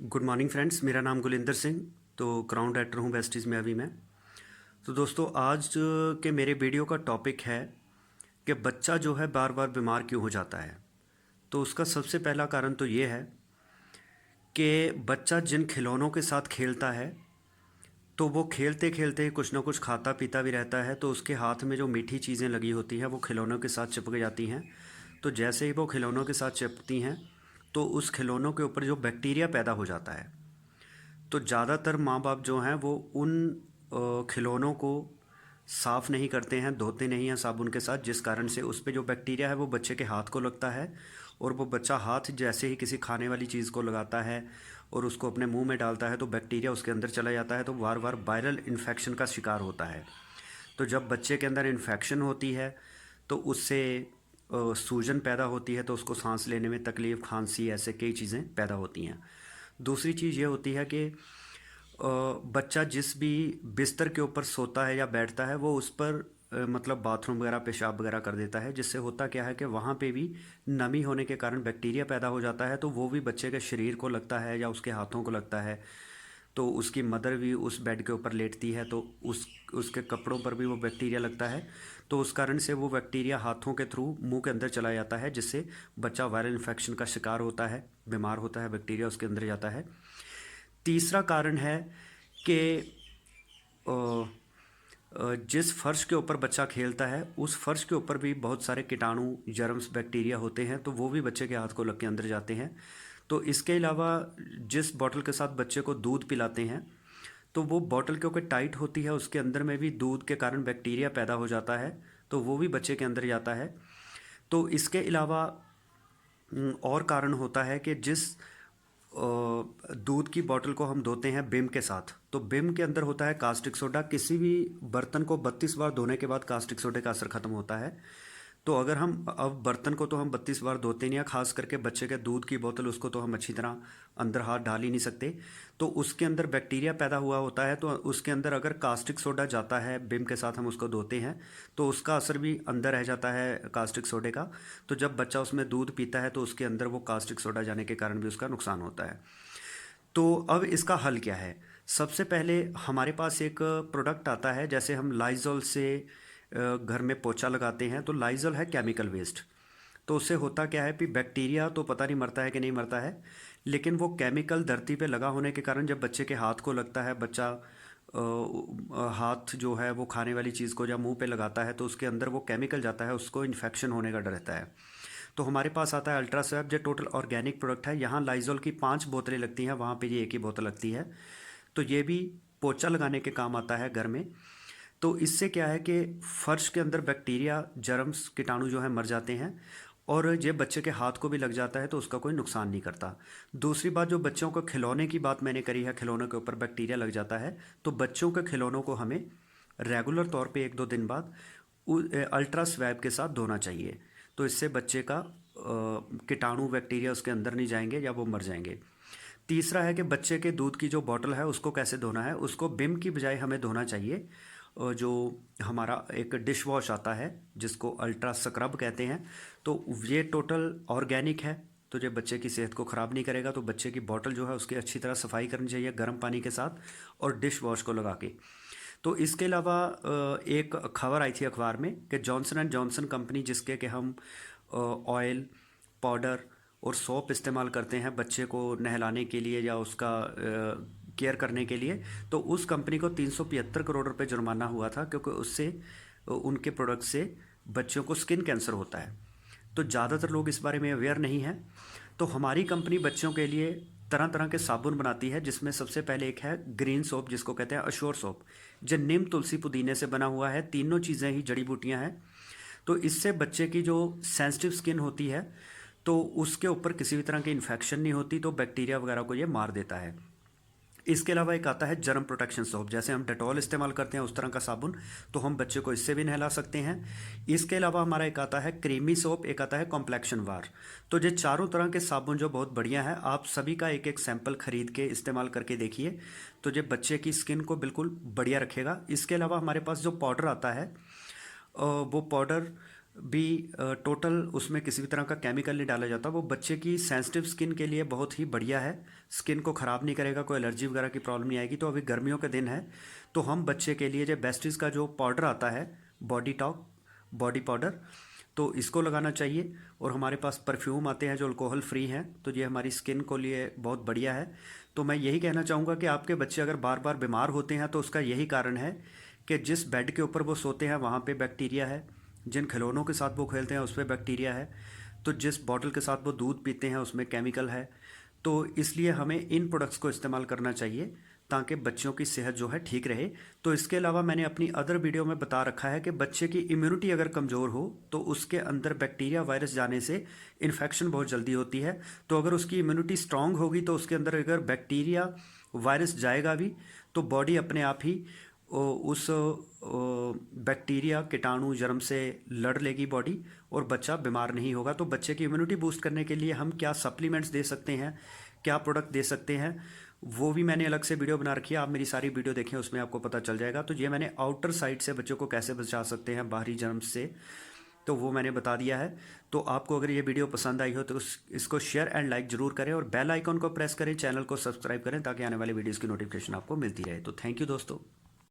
Good morning friends, मेरा नाम गुलिंदर सिंह। तो क्राउन डायरेक्टर हूँ वेस्टीज़ में अभी मैं। तो दोस्तों, आज के मेरे वीडियो का टॉपिक है कि बच्चा जो है बार बार बीमार क्यों हो जाता है। तो उसका सबसे पहला कारण तो ये है कि बच्चा जिन खिलौनों के साथ खेलता है, तो वो खेलते खेलते कुछ ना कुछ खाता पीता भी रहता है, तो उसके हाथ में जो मीठी चीज़ें लगी होती हैं वो खिलौनों के साथ चिपक जाती हैं। तो जैसे ही वो खिलौनों के साथ चिपकती हैं, तो उस खिलौनों के ऊपर जो बैक्टीरिया पैदा हो जाता है। तो ज़्यादातर माँ बाप जो हैं वो उन खिलौनों को साफ़ नहीं करते हैं, धोते नहीं हैं साबुन के साथ, जिस कारण से उस पे जो बैक्टीरिया है वो बच्चे के हाथ को लगता है। और वो बच्चा हाथ जैसे ही किसी खाने वाली चीज़ को लगाता है और उसको अपने मुंह में डालता है, तो बैक्टीरिया उसके अंदर चला जाता है, तो बार बार वायरल इन्फेक्शन का शिकार होता है। तो जब बच्चे के अंदर इन्फेक्शन होती है, तो उससे सूजन पैदा होती है, तो उसको सांस लेने में तकलीफ़, खांसी, ऐसे कई चीज़ें पैदा होती हैं। दूसरी चीज़ ये होती है कि बच्चा जिस भी बिस्तर के ऊपर सोता है या बैठता है, वो उस पर मतलब बाथरूम वगैरह, पेशाब वगैरह कर देता है, जिससे होता क्या है कि वहाँ पे भी नमी होने के कारण बैक्टीरिया पैदा हो जाता है, तो वो भी बच्चे के शरीर को लगता है या उसके हाथों को लगता है। तो उसकी मदर भी उस बेड के ऊपर लेटती है, तो उसके कपड़ों पर भी वो बैक्टीरिया लगता है। तो उस कारण से वो बैक्टीरिया हाथों के थ्रू मुंह के अंदर चला जाता है, जिससे बच्चा वायरल इन्फेक्शन का शिकार होता है, बीमार होता है, बैक्टीरिया उसके अंदर जाता है। तीसरा कारण है कि अ, जिस फर्श के ऊपर बच्चा खेलता है, उस फर्श के ऊपर भी बहुत सारे कीटाणु, जर्म्स, बैक्टीरिया होते हैं, तो वो भी बच्चे के हाथ को लग के अंदर जाते हैं। तो इसके अलावा जिस बॉटल के साथ बच्चे को दूध पिलाते हैं, तो वो बॉटल क्योंकि टाइट होती है, उसके अंदर में भी दूध के कारण बैक्टीरिया पैदा हो जाता है, तो वो भी बच्चे के अंदर जाता है। तो इसके अलावा और कारण होता है कि जिस दूध की बोतल को हम धोते हैं बिम के साथ, तो बिम के अंदर होता है कास्टिक सोडा। किसी भी बर्तन को 32 बार धोने के बाद कास्टिक सोडे का असर खत्म होता है। तो अगर हम अब बर्तन को तो हम 32 बार धोते नहीं हैं, खास करके बच्चे के दूध की बोतल, उसको तो हम अच्छी तरह अंदर हाथ डाल ही नहीं सकते। तो उसके अंदर बैक्टीरिया पैदा हुआ होता है, तो उसके अंदर अगर कास्टिक सोडा जाता है, बिम के साथ हम उसको धोते हैं, तो उसका असर भी अंदर रह जाता है कास्टिक सोडे का। तो जब बच्चा उसमें दूध पीता है, तो उसके अंदर वो कास्टिक सोडा जाने के कारण भी उसका नुकसान होता है। तो अब इसका हल क्या है? सबसे पहले हमारे पास एक प्रोडक्ट आता है, जैसे हम लाइजॉल से घर में पोछा लगाते हैं, तो लाइजॉल है केमिकल वेस्ट। तो उससे होता क्या है कि बैक्टीरिया तो पता नहीं मरता है कि नहीं मरता है, लेकिन वो केमिकल धरती पे लगा होने के कारण जब बच्चे के हाथ को लगता है, बच्चा हाथ जो है वो खाने वाली चीज़ को जब मुंह पे लगाता है, तो उसके अंदर वो केमिकल जाता है, उसको इन्फेक्शन होने का डर रहता है। तो हमारे पास आता है अल्ट्रास्वैब, जो टोटल ऑर्गेनिक प्रोडक्ट है। यहाँ लाइजॉल की 5 बोतलें लगती हैं, वहाँ पे ये एक ही बोतल लगती है। तो ये भी पोछा लगाने के काम आता है घर में। तो इससे क्या है कि फर्श के अंदर बैक्टीरिया, जर्म्स, कीटाणु जो है मर जाते हैं, और ये बच्चे के हाथ को भी लग जाता है, तो उसका कोई नुकसान नहीं करता। दूसरी बात, जो बच्चों को खिलौने की बात मैंने करी है, खिलौनों के ऊपर बैक्टीरिया लग जाता है, तो बच्चों के खिलौनों को हमें रेगुलर तौर पे 1-2 दिन बाद अल्ट्रा स्वैब के साथ धोना चाहिए। तो इससे बच्चे का कीटाणु, बैक्टीरिया उसके अंदर नहीं जाएंगे या वो मर जाएंगे। तीसरा है कि बच्चे के दूध की जो बॉटल है उसको कैसे धोना है। उसको बिम की बजाय हमें धोना चाहिए जो हमारा एक डिश वॉश आता है, जिसको अल्ट्रा स्क्रब कहते हैं। तो ये टोटल ऑर्गेनिक है, तो ये बच्चे की सेहत को ख़राब नहीं करेगा। तो बच्चे की बॉटल जो है उसकी अच्छी तरह सफाई करनी चाहिए गर्म पानी के साथ और डिश वॉश को लगा के। तो इसके अलावा एक खबर आई थी अखबार में कि जॉनसन एंड जॉनसन कंपनी, जिसके कि हम ऑयल, पाउडर और सोप इस्तेमाल करते हैं बच्चे को नहलाने के लिए या उसका केयर करने के लिए, तो उस कंपनी को 375 करोड़ रुपए जुर्माना हुआ था, क्योंकि उससे उनके प्रोडक्ट से बच्चों को स्किन कैंसर होता है। तो ज़्यादातर लोग इस बारे में अवेयर नहीं हैं। तो हमारी कंपनी बच्चों के लिए तरह तरह के साबुन बनाती है, जिसमें सबसे पहले एक है ग्रीन सोप, जिसको कहते हैं अश्योर सोप, जो नीम, तुलसी, पुदीने से बना हुआ है। तीनों चीज़ें ही जड़ी बूटियां हैं। तो इससे बच्चे की जो सेंसिटिव स्किन होती है, तो उसके ऊपर किसी भी तरह की इन्फेक्शन नहीं होती, तो बैक्टीरिया वगैरह को ये मार देता है। इसके अलावा एक आता है जर्म प्रोटेक्शन सोप, जैसे हम डेटॉल इस्तेमाल करते हैं उस तरह का साबुन, तो हम बच्चे को इससे भी नहला सकते हैं। इसके अलावा हमारा एक आता है क्रीमी सोप, एक आता है कॉम्प्लेक्शन वार। तो ये चारों तरह के साबुन जो बहुत बढ़िया है, आप सभी का एक एक सैंपल खरीद के इस्तेमाल करके देखिए, तो ये बच्चे की स्किन को बिल्कुल बढ़िया रखेगा। इसके अलावा हमारे पास जो पाउडर आता है, वो पाउडर भी टोटल उसमें किसी भी तरह का केमिकल नहीं डाला जाता। वो बच्चे की सेंसिटिव स्किन के लिए बहुत ही बढ़िया है, स्किन को ख़राब नहीं करेगा, कोई एलर्जी वगैरह की प्रॉब्लम नहीं आएगी। तो अभी गर्मियों के दिन है, तो हम बच्चे के लिए जो बेस्टीज़ का जो पाउडर आता है, बॉडी टॉक बॉडी पाउडर, तो इसको लगाना चाहिए। और हमारे पास परफ्यूम आते हैं जो अल्कोहल फ्री हैं, तो ये हमारी स्किन को लिए बहुत बढ़िया है। तो मैं यही कहना चाहूँगा कि आपके बच्चे अगर बार बार बीमार होते हैं तो उसका यही कारण है कि जिस बेड के ऊपर वो सोते हैं वहाँ पे बैक्टीरिया है, जिन खिलौनों के साथ वो खेलते हैं उस पर बैक्टीरिया है, तो जिस बॉटल के साथ वो दूध पीते हैं उसमें केमिकल है। तो इसलिए हमें इन प्रोडक्ट्स को इस्तेमाल करना चाहिए ताकि बच्चों की सेहत जो है ठीक रहे। तो इसके अलावा मैंने अपनी अदर वीडियो में बता रखा है कि बच्चे की इम्यूनिटी अगर कमज़ोर हो तो उसके अंदर बैक्टीरिया वायरस जाने से इन्फेक्शन बहुत जल्दी होती है। तो अगर उसकी इम्यूनिटी स्ट्रांग होगी तो उसके अंदर अगर बैक्टीरिया वायरस जाएगा भी तो बॉडी अपने आप ही उस बैक्टीरिया कीटाणु जर्म से लड़ लेगी बॉडी, और बच्चा बीमार नहीं होगा। तो बच्चे की इम्यूनिटी बूस्ट करने के लिए हम क्या सप्लीमेंट्स दे सकते हैं, क्या प्रोडक्ट दे सकते हैं, वो भी मैंने अलग से वीडियो बना रखी है। आप मेरी सारी वीडियो देखें, उसमें आपको पता चल जाएगा। तो ये मैंने आउटर साइड से बच्चों को कैसे बचा सकते हैं बाहरी जर्म्स से, तो वो मैंने बता दिया है। तो आपको अगर ये वीडियो पसंद आई हो तो इसको शेयर एंड लाइक ज़रूर करें और बेल आइकॉन को प्रेस करें, चैनल को सब्सक्राइब करें ताकि आने वाली वीडियोज़ की नोटिफिकेशन आपको मिलती रहे। तो थैंक यू दोस्तों।